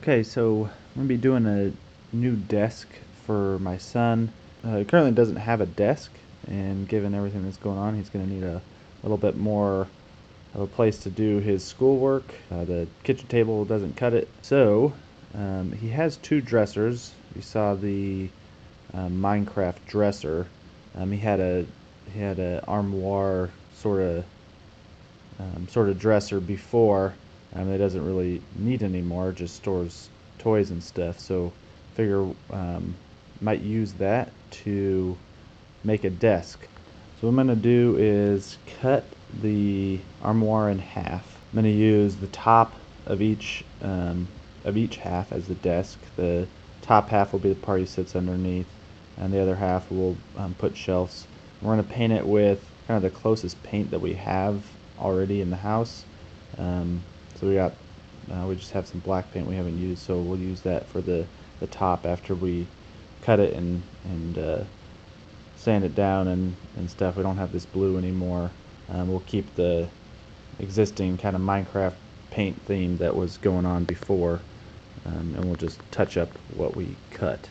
Okay, so I'm gonna be doing a new desk for my son. He currently doesn't have a desk, and given everything that's going on, he's gonna need a little bit more of a place to do his schoolwork. The kitchen table doesn't cut it. So he has two dressers. You saw the Minecraft dresser. He had a Armoire sort of dresser before. It doesn't really need anymore, just stores toys and stuff. So figure might use that to make a desk. So what I'm going to do is cut the armoire in half. I'm going to use the top of each half as the desk. The top half will be the part he sits underneath, and the other half will put shelves. We're going to paint it with kind of the closest paint that we have already in the house. So we just have some black paint we haven't used, so we'll use that for the top after we cut it and sand it down and stuff. We don't have this blue anymore. We'll keep the existing kind of Minecraft paint theme that was going on before, and we'll just touch up what we cut.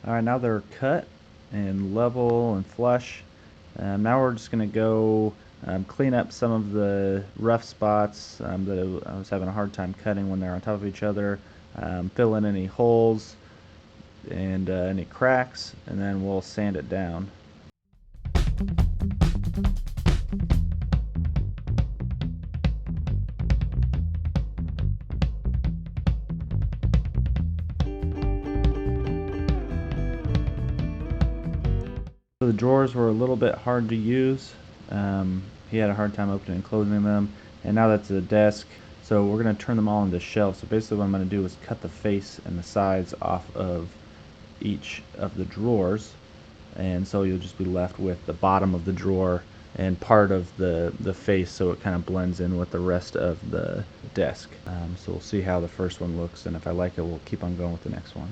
Alright, now they're cut and level and flush. Now we're just going to go clean up some of the rough spots that I was having a hard time cutting when they're on top of each other. Fill in any holes and any cracks, and then we'll sand it down. So the drawers were a little bit hard to use. He had a hard time opening and closing them, and now that's a desk, so we're going to turn them all into shelves. So basically what I'm going to do is cut the face and the sides off of each of the drawers, and so you'll just be left with the bottom of the drawer and part of the face, so it kind of blends in with the rest of the desk. So we'll see how the first one looks, and if I like it, we'll keep on going with the next one.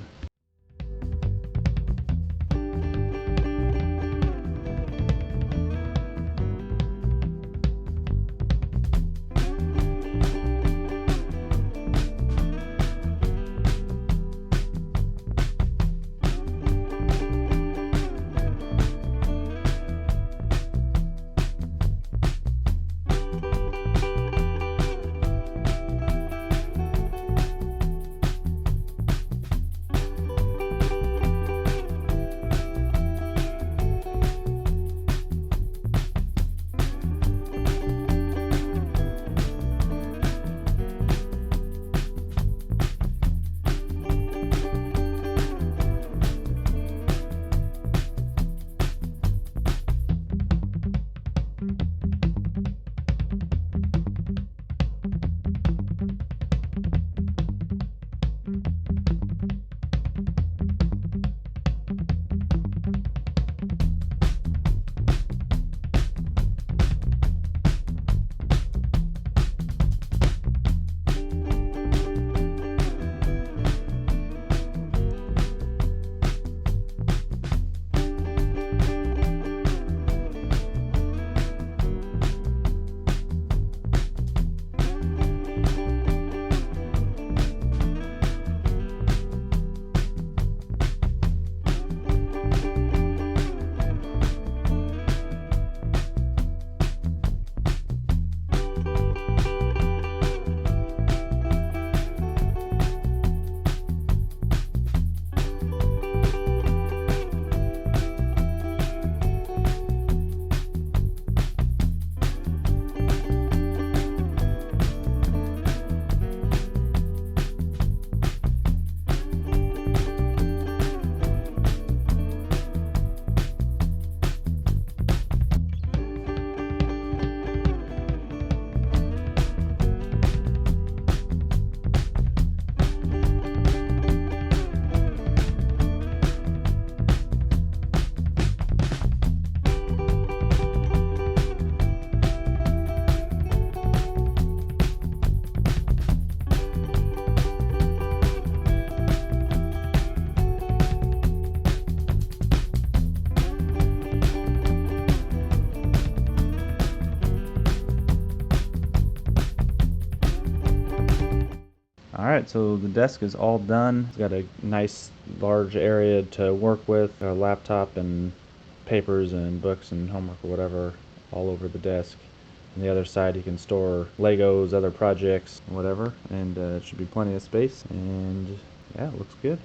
Alright, so the desk is all done. It's got a nice large area to work with, a laptop and papers and books and homework or whatever all over the desk. On the other side you can store Legos, other projects, whatever, and it should be plenty of space, and yeah, it looks good.